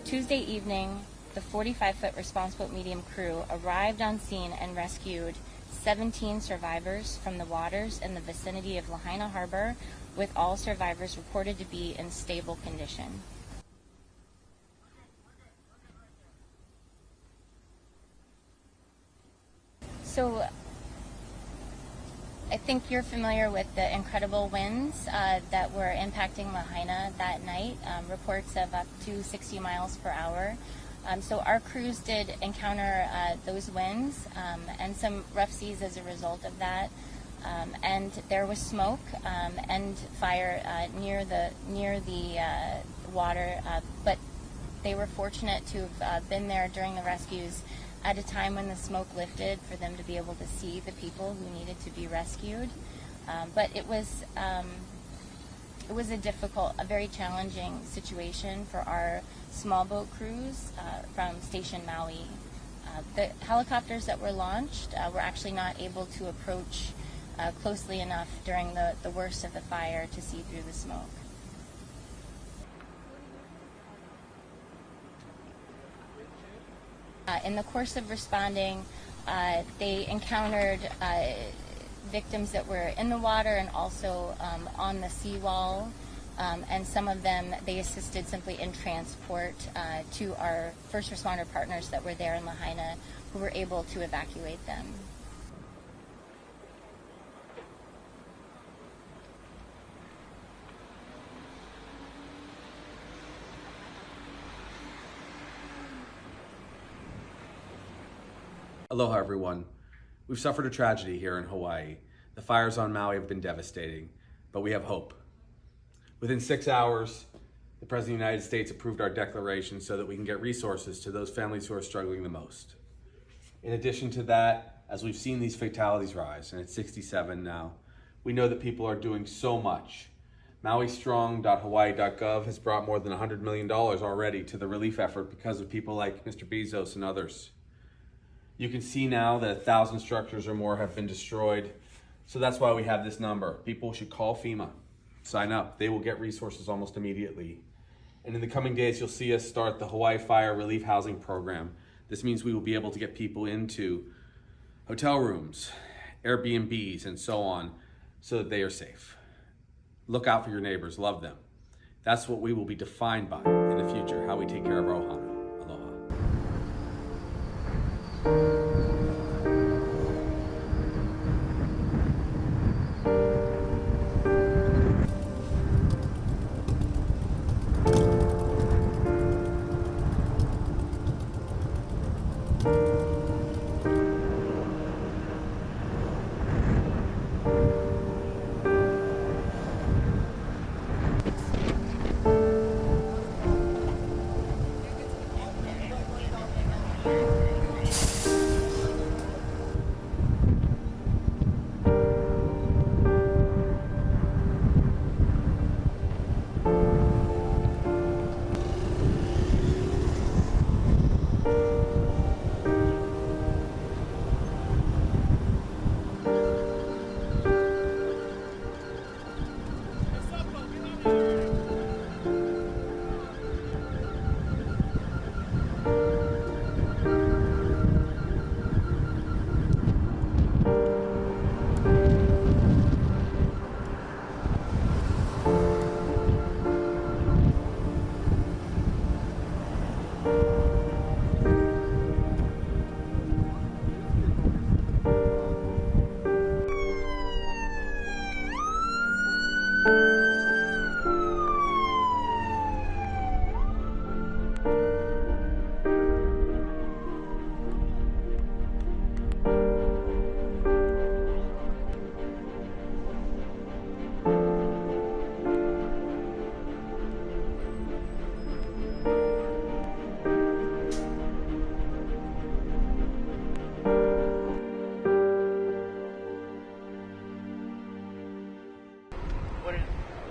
Tuesday evening, the 45-foot response boat medium crew arrived on scene and rescued 17 survivors from the waters in the vicinity of Lahaina Harbor, with all survivors reported to be in stable condition. So I think you're familiar with the incredible winds that were impacting Lahaina that night, reports of up to 60 miles per hour. So our crews did encounter those winds and some rough seas as a result of that. And there was smoke and fire near the water, but they were fortunate to have been there during the rescues at a time when the smoke lifted for them to be able to see the people who needed to be rescued. But it was a difficult, a very challenging situation for our small boat crews from Station Maui. The helicopters that were launched were actually not able to approach closely enough during the worst of the fire to see through the smoke. In the course of responding, they encountered victims that were in the water and also on the seawall, and some of them they assisted simply in transport to our first responder partners that were there in Lahaina, who were able to evacuate them. Aloha everyone. We've suffered a tragedy here in Hawaii. The fires on Maui have been devastating, but we have hope. Within 6 hours, the President of the United States approved our declaration so that we can get resources to those families who are struggling the most. In addition to that, as we've seen these fatalities rise, and it's 67 now, we know that people are doing so much. MauiStrong.hawaii.gov has brought more than $100 million already to the relief effort because of people like Mr. Bezos and others. You can see now that 1,000 structures or more have been destroyed. So that's why we have this number. People should call FEMA, sign up. They will get resources almost immediately. And in the coming days, you'll see us start the Hawaii Fire Relief Housing Program. This means we will be able to get people into hotel rooms, Airbnbs, and so on, so that they are safe. Look out for your neighbors, love them. That's what we will be defined by in the future, how we take care of our ohana.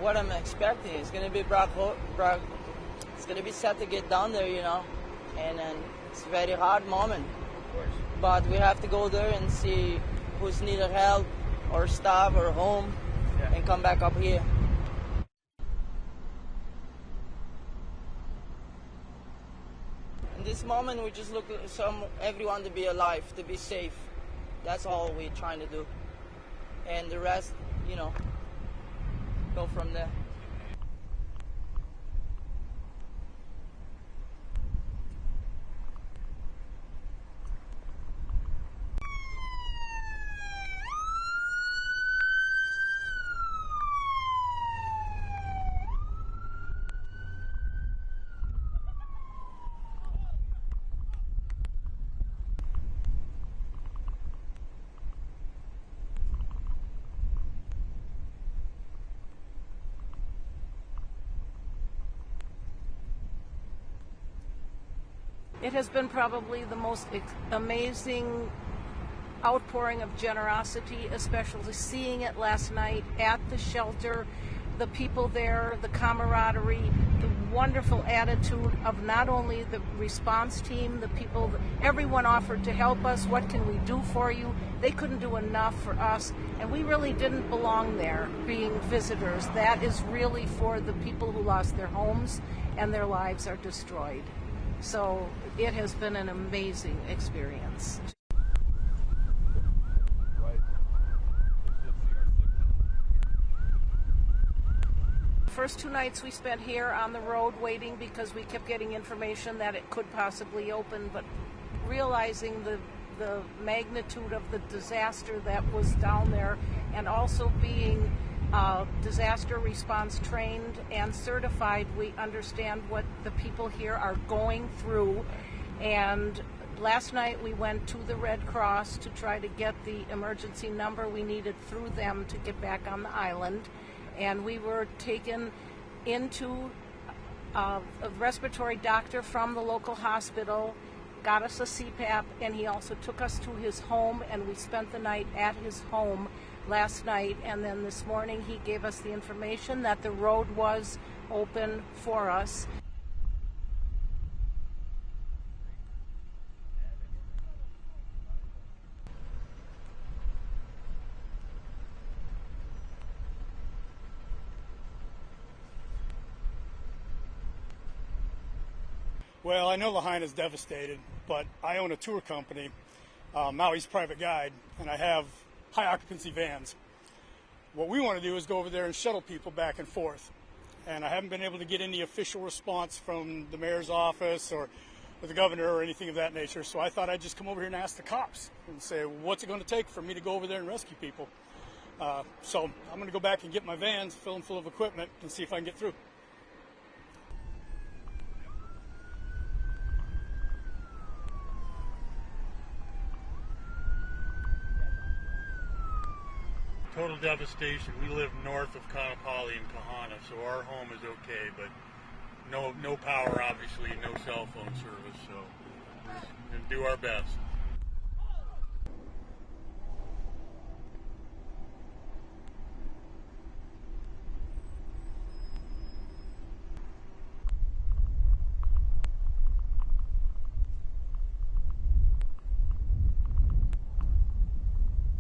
What I'm expecting is going to be it's going to be sad to get down there, you know, and it's a very hard moment. Of course. But we have to go there and see who's needed help or stuff or home, and come back up here. this moment, we just look at everyone to be alive, to be safe. That's all we're trying to do. And the rest, you know, go from there. It has been probably the most amazing outpouring of generosity, especially seeing it last night at the shelter, the people there, the camaraderie, the wonderful attitude of not only the response team, the people, everyone offered to help us. What can we do for you? They couldn't do enough for us, and we really didn't belong there being visitors. That is really for the people who lost their homes and their lives are destroyed. So it has been an amazing experience. The first 2 nights we spent here on the road waiting because we kept getting information that it could possibly open, but realizing the magnitude of the disaster that was down there, and also being disaster response trained and certified, we understand what the people here are going through. And last night we went to the Red Cross to try to get the emergency number we needed through them to get back on the island, and we were taken into a respiratory doctor from the local hospital, got us a CPAP, and he also took us to his home, and we spent the night at his home last night. And then this morning he gave us the information that the road was open for us. Well, I know Lahaina's devastated, but I own a tour company, Maui's Private Guide, and I have high occupancy vans. What we want to do is go over there and shuttle people back and forth. And I haven't been able to get any official response from the mayor's office or the governor or anything of that nature. So I thought I'd just come over here and ask the cops and say, what's it going to take for me to go over there and rescue people? So I'm going to go back and get my vans, fill them full of equipment, and see if I can get through. Total devastation. We live north of Kaanapali and Kahana, so our home is okay, but no power, obviously, no cell phone service, so we're going to do our best.